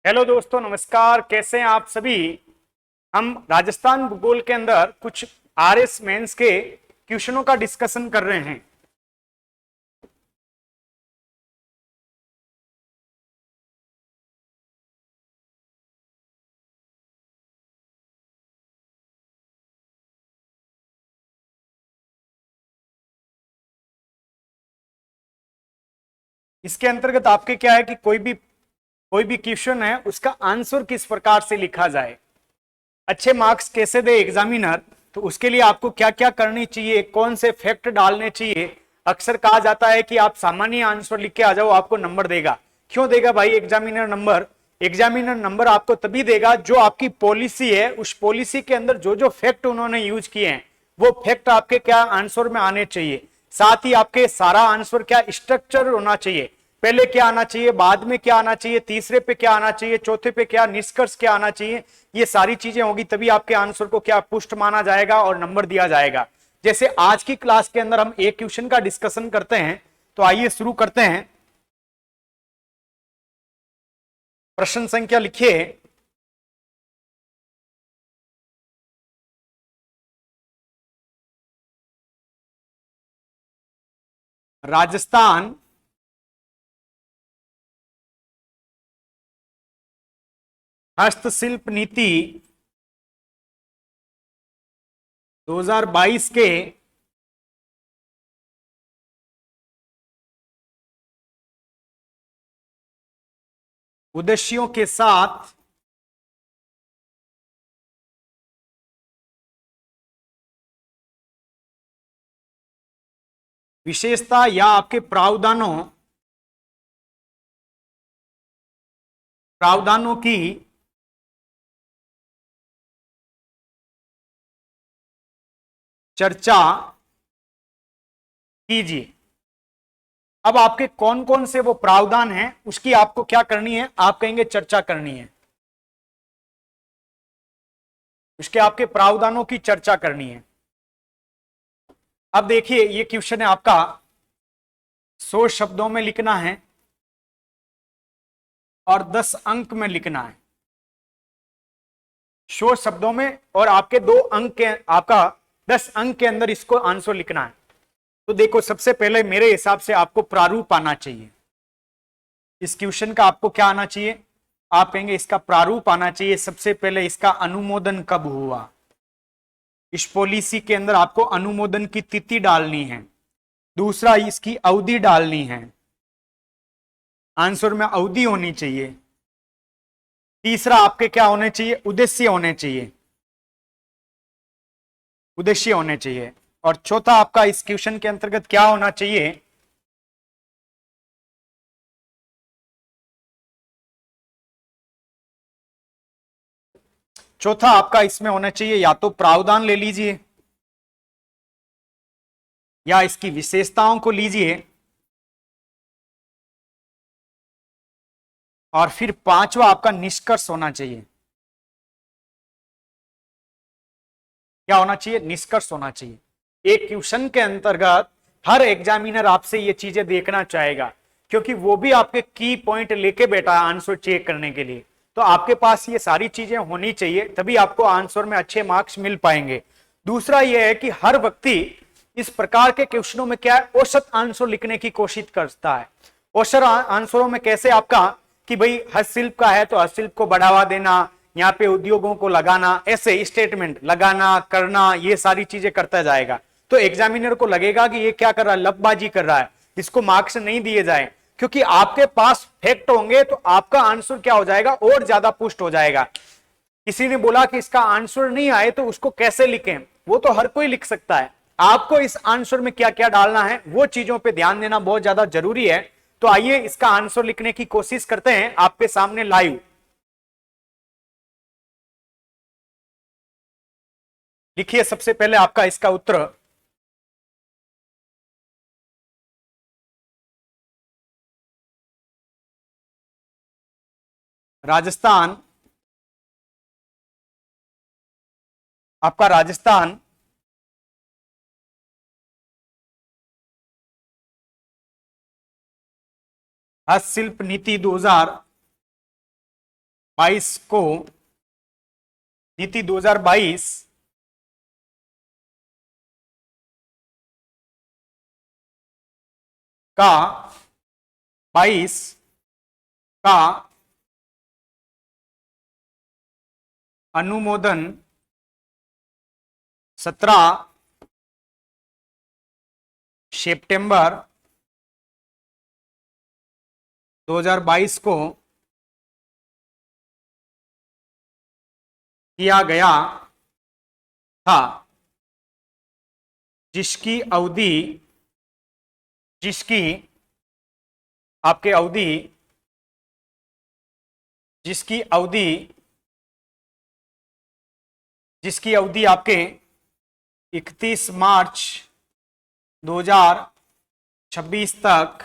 Hello दोस्तों, नमस्कार। कैसे हैं आप सभी। हम राजस्थान भूगोल के अंदर कुछ आरएस मेंस के क्वेश्चनों का डिस्कशन कर रहे हैं। इसके अंतर्गत आपके क्या है कि कोई भी क्वेश्चन है उसका आंसर किस प्रकार से लिखा जाए, अच्छे मार्क्स कैसे दे एग्जामिनर, तो उसके लिए आपको क्या क्या करनी चाहिए, कौन से फैक्ट डालने चाहिए। अक्सर कहा जाता है कि आप सामान्य आंसर लिख के आ जाओ, आपको नंबर देगा। क्यों देगा भाई एग्जामिनर नंबर? एग्जामिनर नंबर आपको तभी देगा जो आपकी पॉलिसी है, उस पॉलिसी के अंदर जो जो फैक्ट उन्होंने यूज किए हैं वो फैक्ट आपके क्या आंसर में आने चाहिए। साथ ही आपके सारा आंसर क्या स्ट्रक्चर होना चाहिए, पहले क्या आना चाहिए, बाद में क्या आना चाहिए, तीसरे पे क्या आना चाहिए, चौथे पे क्या, निष्कर्ष क्या आना चाहिए। ये सारी चीजें होगी तभी आपके आंसर को क्या पुष्ट माना जाएगा और नंबर दिया जाएगा। जैसे आज की क्लास के अंदर हम एक क्वेश्चन का डिस्कशन करते हैं, तो आइए शुरू करते हैं। प्रश्न संख्या लिखिए। राजस्थान हस्तशिल्प नीति 2022 के उद्देश्यों के साथ विशेषता या आपके प्रावधानों की चर्चा कीजिए। अब आपके कौन कौन से वो प्रावधान हैं उसकी आपको क्या करनी है, आप कहेंगे चर्चा करनी है। उसके आपके प्रावधानों की चर्चा करनी है। अब देखिए ये क्वेश्चन है आपका, 100 शब्दों में लिखना है और 10 अंक में लिखना है। 100 शब्दों में और आपके 2 अंक के, आपका 10 अंक के अंदर इसको आंसर लिखना है। तो देखो सबसे पहले मेरे हिसाब से आपको प्रारूप आना चाहिए। इस क्वेश्चन का आपको क्या आना चाहिए, आप कहेंगे इसका प्रारूप आना चाहिए। सबसे पहले इसका अनुमोदन कब हुआ, इस पॉलिसी के अंदर आपको अनुमोदन की तिथि डालनी है। दूसरा इसकी अवधि डालनी है, आंसर में अवधि होनी चाहिए। तीसरा आपके क्या होने चाहिए, उद्देश्य होने चाहिए, उद्देश्य होने चाहिए। और चौथा आपका इस क्वेश्चन के अंतर्गत क्या होना चाहिए, चौथा आपका इसमें होना चाहिए या तो प्रावधान ले लीजिए या इसकी विशेषताओं को लीजिए, और फिर पांचवा आपका निष्कर्ष होना चाहिए। क्या होना चाहिए, निष्कर्ष होना चाहिए। एक क्वेश्चन के अंतर्गत हर एग्जामिनर आपसे ये चीजें देखना चाहेगा, क्योंकि वो भी आपके की पॉइंट लेके बैठा है आंसर चेक करने के लिए। तो आपके पास ये सारी चीजें होनी चाहिए, तभी आपको आंसर में अच्छे मार्क्स मिल पाएंगे। दूसरा यह है कि हर व्यक्ति इस प्रकार के क्वेश्चनों में क्या है, औसत आंसर लिखने की कोशिश करता है। औसत आंसरों में कैसे आपका कि भाई हस्तशिल्प का है तो हस्तशिल्प को बढ़ावा देना, यहाँ पे उद्योगों को लगाना, ऐसे स्टेटमेंट लगाना करना, ये सारी चीजें करता जाएगा। तो एग्जामिनर को लगेगा कि ये क्या कर रहा है, लपबाजी कर रहा है, इसको मार्क्स नहीं दिए जाए। क्योंकि आपके पास फैक्ट होंगे तो आपका आंसर क्या हो जाएगा, और ज्यादा पुष्ट हो जाएगा। किसी ने बोला कि इसका आंसर नहीं आए तो उसको कैसे लिखें, वो तो हर कोई लिख सकता है। आपको इस आंसर में क्या क्या डालना है वो चीजों पे ध्यान देना बहुत ज्यादा जरूरी है। तो आइए इसका आंसर लिखने की कोशिश करते हैं आपके सामने लाइव। लिखिए सबसे पहले आपका इसका उत्तर। राजस्थान, आपका राजस्थान हस्तशिल्प नीति 2022 2022 को नीति 2022 का 22 का अनुमोदन 17 सितंबर 2022 को किया गया था, जिसकी अवधि जिसकी आपके अवधि जिसकी अवधि जिसकी अवधि आपके 31 मार्च 2026 तक,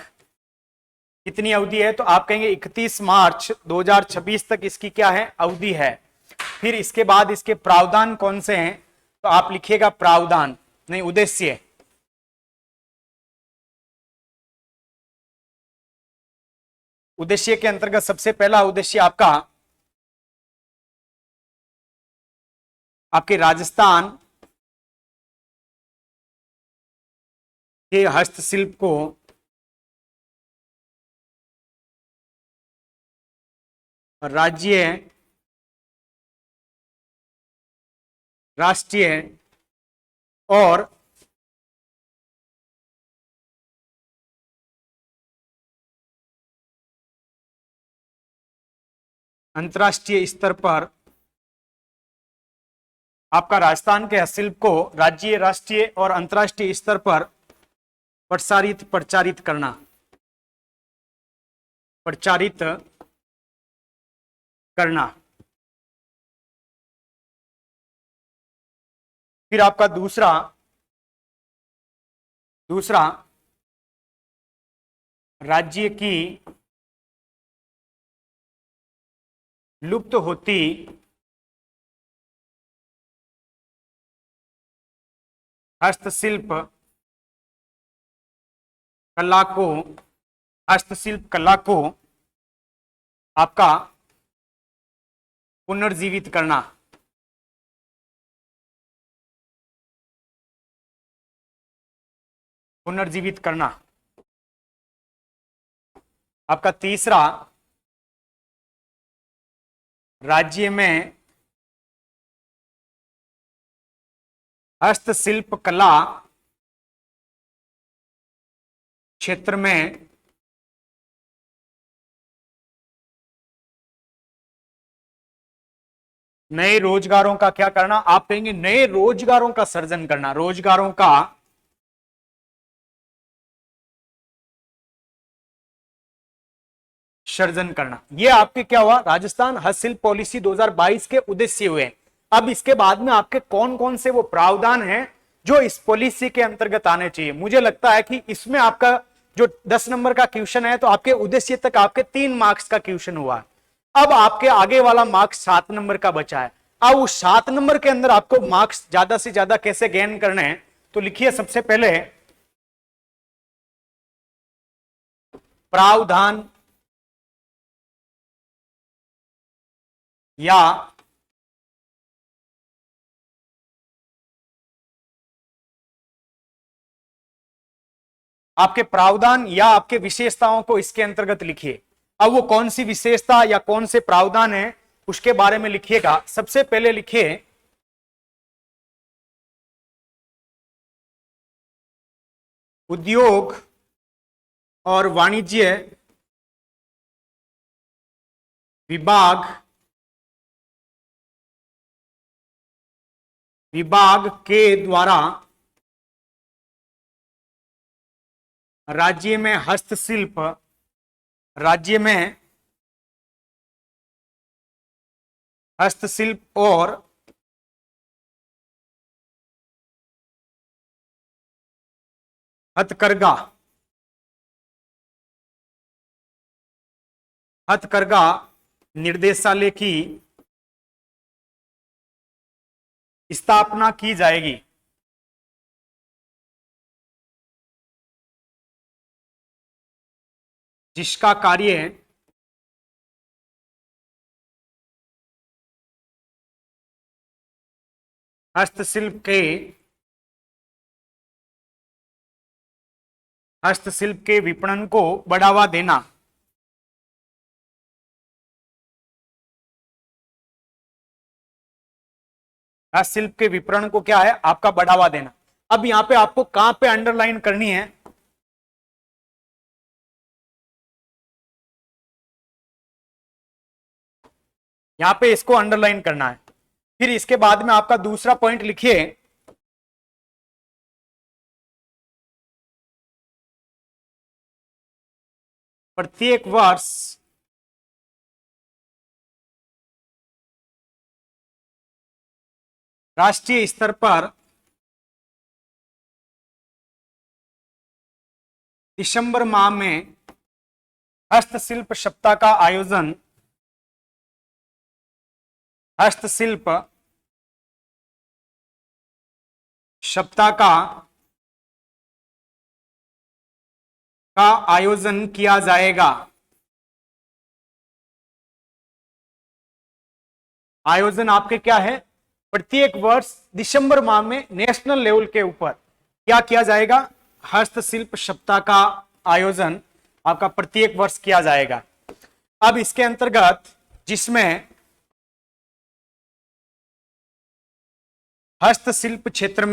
कितनी अवधि है? तो आप कहेंगे 31 मार्च 2026 तक इसकी क्या है? अवधि है। फिर इसके बाद इसके प्रावधान कौन से हैं? तो आप लिखिएगा प्रावधान, नहीं उद्देश्य। उद्देश्य के अंतर्गत सबसे पहला उद्देश्य आपके राजस्थान के हस्तशिल्प को राज्य, राष्ट्रीय और अंतर्राष्ट्रीय स्तर पर आपका राजस्थान के हस्तशिल्प को राज्य, राष्ट्रीय और अंतर्राष्ट्रीय स्तर पर प्रचारित करना। फिर आपका दूसरा राज्य की लुप्त होती हस्तशिल्प कला को आपका पुनर्जीवित करना। आपका तीसरा, राज्य में हस्तशिल्प कला क्षेत्र में नए रोजगारों का क्या करना? आप कहेंगे नए रोजगारों का सृजन करना, रोजगारों का सृजन करना। ये आपके क्या हुआ? राजस्थान हस्तशिल्प पॉलिसी 2022 के उद्देश्य हुए। अब इसके बाद में आपके कौन कौन से वो प्रावधान हैं जो इस पॉलिसी के अंतर्गत आने चाहिए? मुझे लगता है कि इसमें आपका जो 10 नंबर का क्वेश्चन है, तो आपके उद्देश्य तक आपके 3 मार्क्स का क्वेश्चन हुआ। अब आपके आगे वाला मार्क्स 7 नंबर का बचा है। अब उस 7 नंबर के अंदर आपको मार्क्स ज्यादा से ज्यादा कैसे गेन करने हैं? तो लिखिए सबसे पहले प्रावधान या आपके प्रावधान या आपके विशेषताओं को इसके अंतर्गत लिखिए। अब वो कौन सी विशेषता या कौन से प्रावधान है उसके बारे में लिखिएगा। सबसे पहले लिखिए उद्योग और वाणिज्य विभाग के द्वारा राज्य में हस्तशिल्प और हथकरघा निर्देशालय की स्थापना की जाएगी, जिसका कार्य हस्तशिल्प के विपणन को बढ़ावा देना। हस्तशिल्प के विपणन को क्या है आपका बढ़ावा देना। अब यहां पे आपको कहां पे अंडरलाइन करनी है, यहां पे इसको अंडरलाइन करना है। फिर इसके बाद में आपका दूसरा पॉइंट लिखिए, प्रत्येक वर्ष राष्ट्रीय स्तर पर दिसंबर माह में हस्तशिल्प सप्ताह का आयोजन, हस्तशिल्प सप्ताह का आयोजन किया जाएगा। आयोजन आपके क्या है, प्रत्येक वर्ष दिसंबर माह में नेशनल लेवल के ऊपर क्या किया जाएगा, हस्तशिल्प सप्ताह का आयोजन आपका प्रत्येक वर्ष किया जाएगा। अब इसके अंतर्गत जिसमें हस्तशिल्प क्षेत्र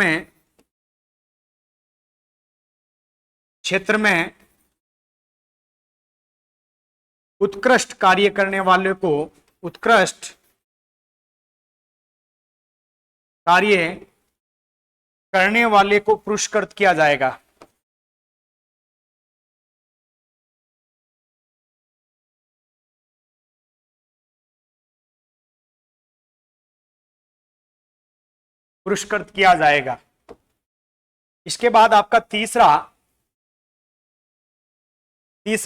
में उत्कृष्ट कार्य करने वाले को, उत्कृष्ट कार्य करने वाले को पुरस्कृत किया जाएगा। पुरस्कृत किया जाएगा। इसके बाद आपका तीसरा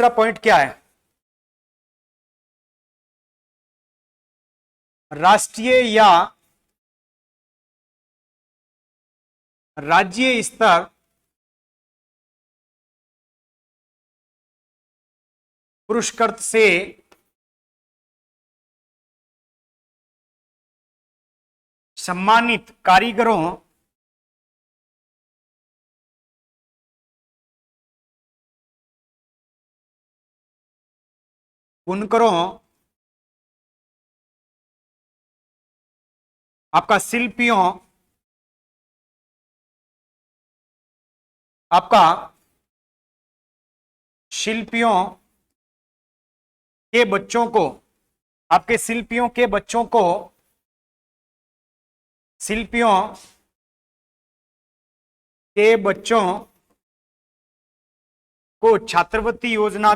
पॉइंट क्या है, राष्ट्रीय या राज्य स्तर पुरस्कृत से सम्मानित कारीगरों बुनकरों आपका शिल्पियों के बच्चों को, आपके शिल्पियों के बच्चों को, शिल्पियों के बच्चों को छात्रवृत्ति योजना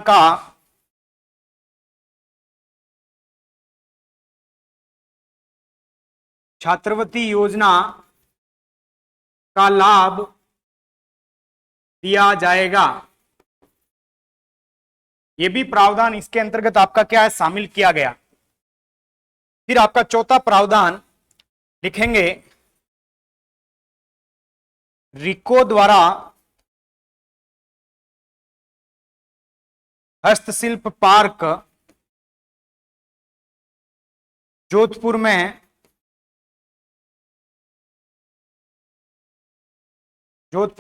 का लाभ दिया जाएगा। यह भी प्रावधान इसके अंतर्गत आपका क्या है, शामिल किया गया। फिर आपका चौथा प्रावधान लिखेंगे, रिको द्वारा हस्तशिल्प पार्क जोधपुर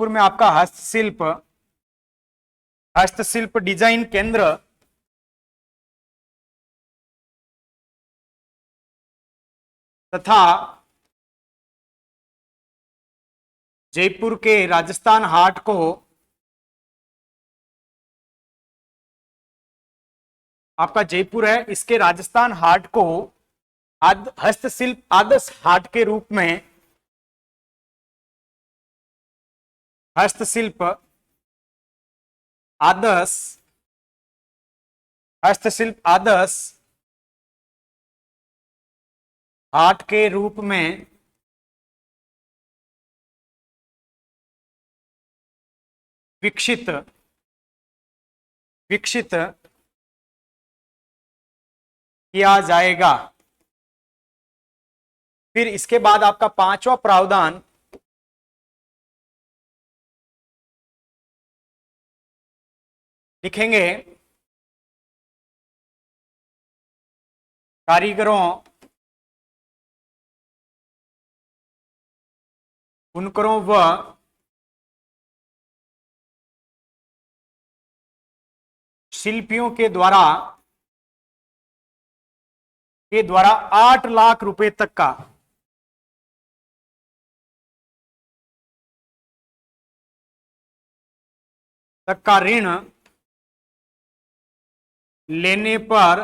में आपका हस्तशिल्प डिजाइन केंद्र तथा जयपुर के राजस्थान हाट को आपका जयपुर है, इसके राजस्थान हाट को हस्तशिल्प आदर्श हाट के रूप में, हस्तशिल्प आदर्श हाट के रूप में विकसित किया जाएगा। फिर इसके बाद आपका पांचवा प्रावधान लिखेंगे, कारीगरों बुनकरों व शिल्पियों के द्वारा 8 लाख रुपए तक का ऋण लेने पर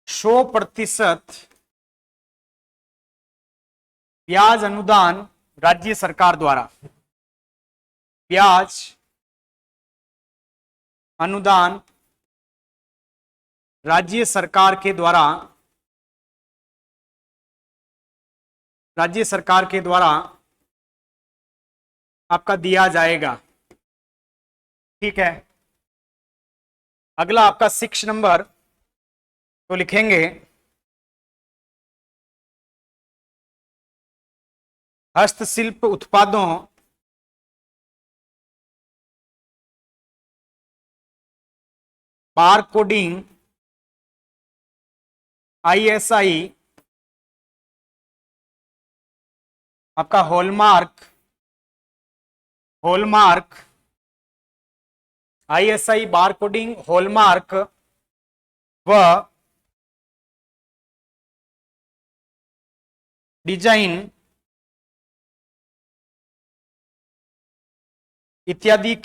100% ब्याज अनुदान राज्य सरकार द्वारा, ब्याज अनुदान राज्य सरकार के द्वारा, आपका दिया जाएगा। ठीक है, अगला आपका 6 नंबर, तो लिखेंगे हस्तशिल्प उत्पादों बारकोडिंग ISI आपका हॉलमार्क ISI बारकोडिंग हॉलमार्क व डिजाइन इत्यादि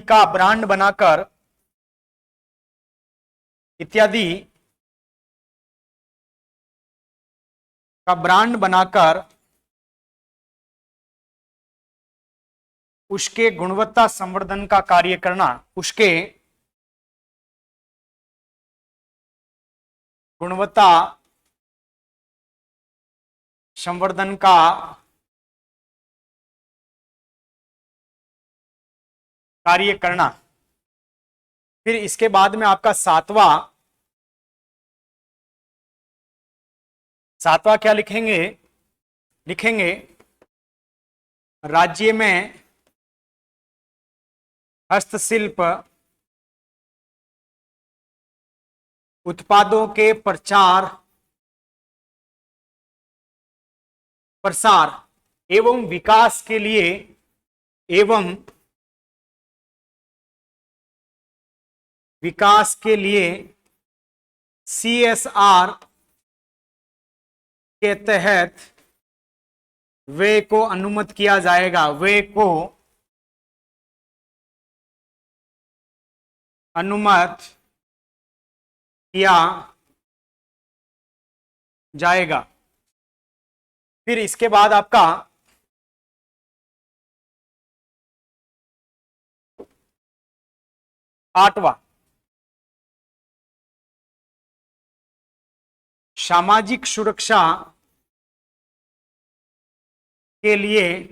का ब्रांड बनाकर उसके गुणवत्ता संवर्धन का कार्य करना, उसके गुणवत्ता संवर्धन का कार्य करना। फिर इसके बाद में आपका सातवां क्या लिखेंगे राज्य में हस्तशिल्प उत्पादों के प्रसार एवं विकास के लिए CSR के तहत व्यय को अनुमत किया जाएगा, व्यय को अनुमत किया जाएगा। फिर इसके बाद आपका 8वां सामाजिक सुरक्षा के लिए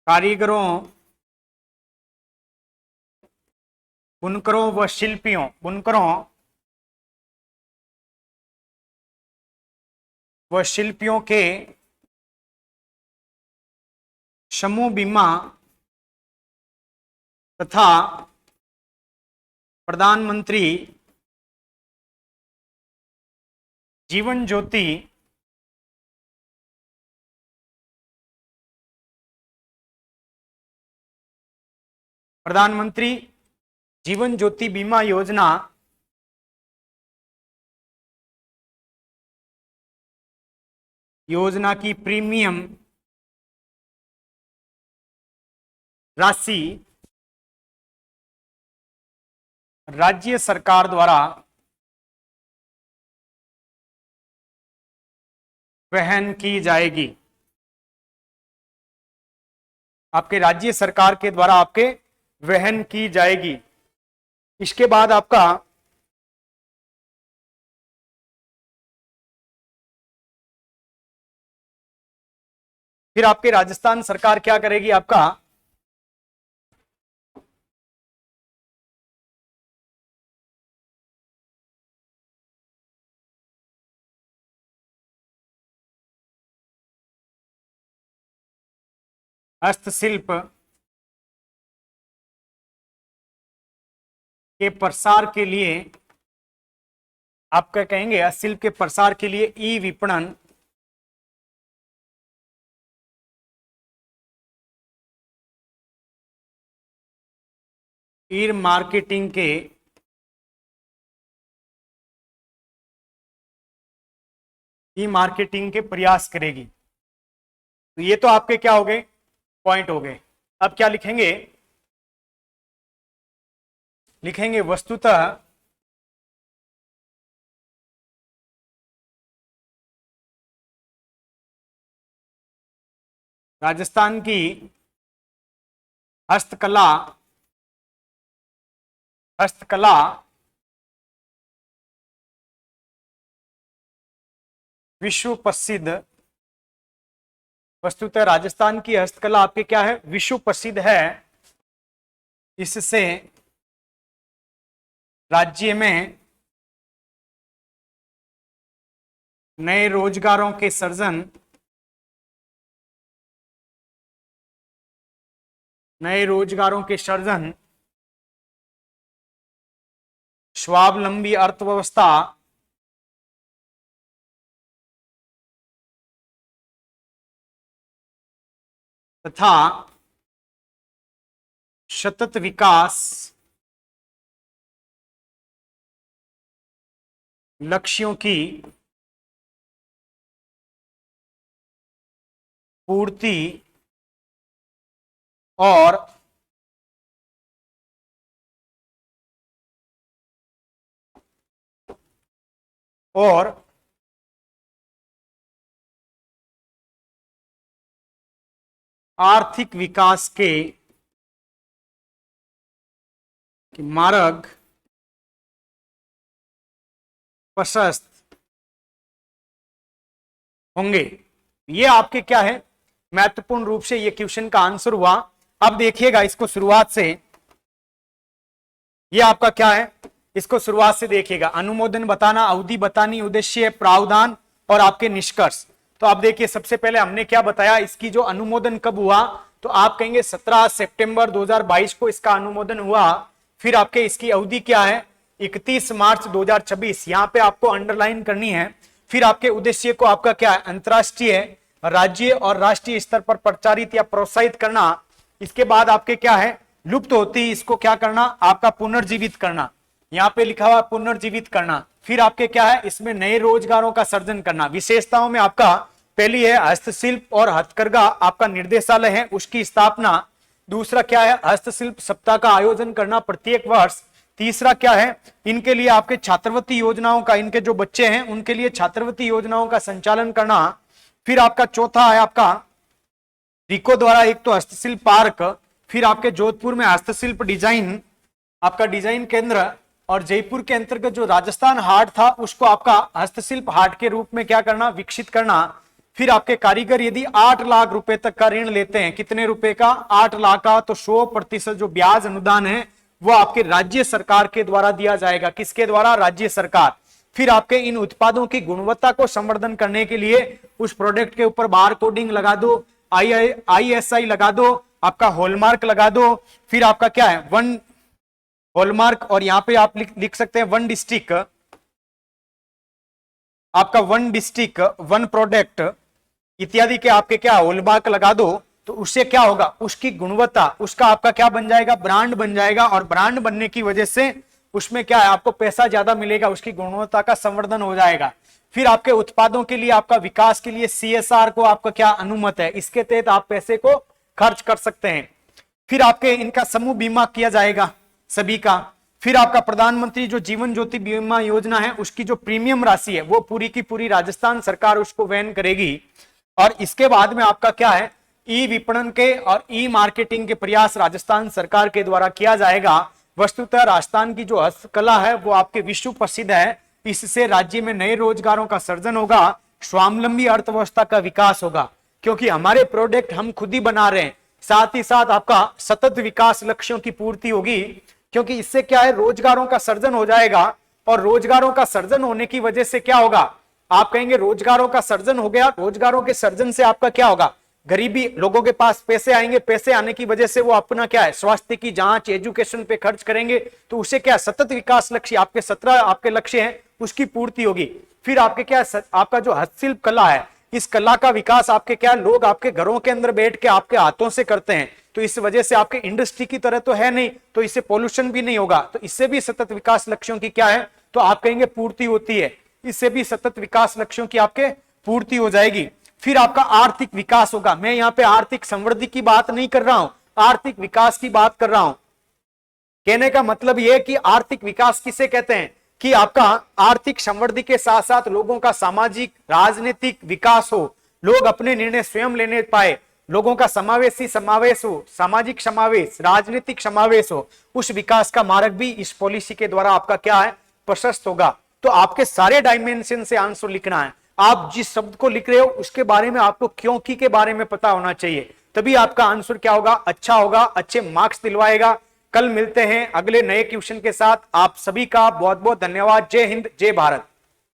कारीगरों, बुनकरों व शिल्पियों के समूह बीमा तथा प्रधानमंत्री जीवन ज्योति बीमा योजना की प्रीमियम राशि राज्य सरकार द्वारा वहन की जाएगी। आपके राज्य सरकार के द्वारा आपके वहन की जाएगी। इसके बाद आपका फिर आपके राजस्थान सरकार क्या करेगी, आपका हस्तशिल्प के प्रसार के लिए आपका कहेंगे हस्तशिल्प के प्रसार के लिए ई विपणन, ई मार्केटिंग के प्रयास करेगी। तो ये तो आपके क्या हो गए, पॉइंट हो गए। अब क्या लिखेंगे, लिखेंगे वस्तुतः राजस्थान की हस्तकला विश्व प्रसिद्ध, वस्तुतः राजस्थान की हस्तकला आपके क्या है, विश्व प्रसिद्ध है। इससे राज्य में नए रोजगारों के सृजन, स्वावलंबी अर्थव्यवस्था तथा सतत विकास लक्ष्यों की पूर्ति और आर्थिक विकास के मार्ग प्रशस्त होंगे। ये आपके क्या है, महत्वपूर्ण रूप से ये क्वेश्चन का आंसर हुआ। अब देखिएगा इसको शुरुआत से, ये आपका क्या है, इसको शुरुआत से देखिएगा। अनुमोदन बताना, अवधि बतानी, उद्देश्य, प्रावधान और आपके निष्कर्ष। तो आप देखिए सबसे पहले हमने क्या बताया, इसकी जो अनुमोदन कब हुआ, तो आप कहेंगे 17 सितंबर 2022 को इसका अनुमोदन हुआ। फिर आपके इसकी अवधि क्या है, 31 मार्च 2026, यहां पे आपको अंडरलाइन करनी है। फिर आपके उद्देश्य को आपका क्या है, अंतरराष्ट्रीय, राज्य और राष्ट्रीय स्तर पर प्रचारित या प्रोत्साहित करना। इसके बाद आपके क्या है, लुप्त होती इसको क्या करना, आपका पुनर्जीवित करना, यहाँ पे लिखा हुआ पुनर्जीवित करना। फिर आपके क्या है, इसमें नए रोजगारों का सृजन करना। विशेषताओं में आपका पहली है हस्तशिल्प और हथकरघा आपका निर्देशालय है, उसकी स्थापना। दूसरा क्या है, हस्तशिल्प सप्ताह का आयोजन करना प्रत्येक वर्ष। तीसरा क्या है, इनके लिए आपके छात्रवृत्ति योजनाओं का, इनके जो बच्चे हैं उनके लिए छात्रवृत्ति योजनाओं का संचालन करना। फिर आपका चौथा है आपका रिको द्वारा एक तो हस्तशिल्प पार्क, फिर आपके जोधपुर में हस्तशिल्प डिजाइन, आपका डिजाइन केंद्र, और जयपुर के अंतर्गत जो राजस्थान हाट था उसको आपका हस्तशिल्प हाट के रूप में क्या करना, विकसित करना। फिर आपके कारीगर यदि 8 लाख रुपए तक का ऋण लेते हैं, कितने रुपए का, 8 लाख का, तो 100% जो ब्याज अनुदान है वो आपके राज्य सरकार के द्वारा दिया जाएगा। किसके द्वारा, राज्य सरकार। फिर आपके इन उत्पादों की गुणवत्ता को संवर्धन करने के लिए उस प्रोडक्ट के ऊपर बार कोडिंग लगा दो, ISI लगा दो, आपका हॉलमार्क लगा दो। फिर आपका क्या है, वन हॉलमार्क, और यहां पे आप लिख सकते हैं वन डिस्ट्रिक्ट, आपका वन डिस्ट्रिक्ट, वन प्रोडक्ट इत्यादि के आपके क्या हॉलमार्क लगा दो। तो उससे क्या होगा, उसकी गुणवत्ता, उसका आपका क्या बन जाएगा, ब्रांड बन जाएगा। और ब्रांड बनने की वजह से उसमें क्या है, आपको पैसा ज्यादा मिलेगा, उसकी गुणवत्ता का संवर्धन हो जाएगा। फिर आपके उत्पादों के लिए आपका विकास के लिए CSR को आपका क्या अनुमत है, इसके तहत आप पैसे को खर्च कर सकते हैं। फिर आपके इनका समूह बीमा किया जाएगा सभी का। फिर आपका प्रधानमंत्री जो जीवन ज्योति बीमा योजना है उसकी जो प्रीमियम राशि है वो पूरी की पूरी राजस्थान सरकार उसको वहन करेगी। और इसके बाद में आपका क्या है, ई विपणन के और ई मार्केटिंग के प्रयास राजस्थान सरकार के द्वारा किया जाएगा। वस्तुतः राजस्थान की जो हस्तकला है वो आपके विश्व प्रसिद्ध है। इससे राज्य में नए रोजगारों का सृजन होगा, स्वावलंबी अर्थव्यवस्था का विकास होगा, क्योंकि हमारे प्रोडक्ट हम खुद ही बना रहे हैं। साथ ही साथ आपका सतत विकास लक्ष्यों की पूर्ति होगी, क्योंकि इससे क्या है, रोजगारों का सृजन हो जाएगा। और रोजगारों का सृजन होने की वजह से क्या होगा, आप कहेंगे रोजगारों का सृजन हो गया, रोजगारों के सृजन से आपका क्या होगा, गरीबी, लोगों के पास पैसे आएंगे, पैसे आने की वजह से वो अपना क्या है, स्वास्थ्य की जांच, एजुकेशन पे खर्च करेंगे, तो उसे क्या सतत विकास लक्ष्य, आपके 17 आपके लक्ष्य हैं, उसकी पूर्ति होगी। फिर आपके क्या, आपका जो हस्तशिल्प कला है, इस कला का विकास आपके क्या, लोग आपके घरों के अंदर बैठ के आपके हाथों से करते हैं, तो इस वजह से आपके इंडस्ट्री की तरह तो है नहीं, तो इससे पोल्यूशन भी नहीं होगा, तो इससे भी सतत विकास लक्ष्यों की क्या है, तो आप कहेंगे पूर्ति होती है, इससे भी सतत विकास लक्ष्यों की आपके पूर्ति हो जाएगी। फिर आपका आर्थिक विकास होगा। मैं यहां पे आर्थिक समृद्धि की बात नहीं कर रहा हूं, आर्थिक विकास की बात कर रहा हूं। कहने का मतलब यह कि आर्थिक विकास किसे कहते हैं, कि आपका आर्थिक समृद्धि के साथ साथ लोगों का सामाजिक राजनीतिक विकास हो, लोग अपने निर्णय स्वयं लेने पाए, लोगों का समावेशी समावेश हो, सामाजिक समावेश, राजनीतिक समावेश हो, उस विकास का मार्ग भी इस पॉलिसी के द्वारा आपका क्या है, प्रशस्त होगा। तो आपके सारे डायमेंशन से आंसर लिखना है। आप जिस शब्द को लिख रहे हो उसके बारे में आपको क्योंकि के बारे में पता होना चाहिए, तभी आपका आंसर क्या होगा, अच्छा होगा, अच्छे मार्क्स दिलवाएगा। कल मिलते हैं अगले नए क्वेश्चन के साथ। आप सभी का बहुत बहुत धन्यवाद। जय हिंद, जय भारत।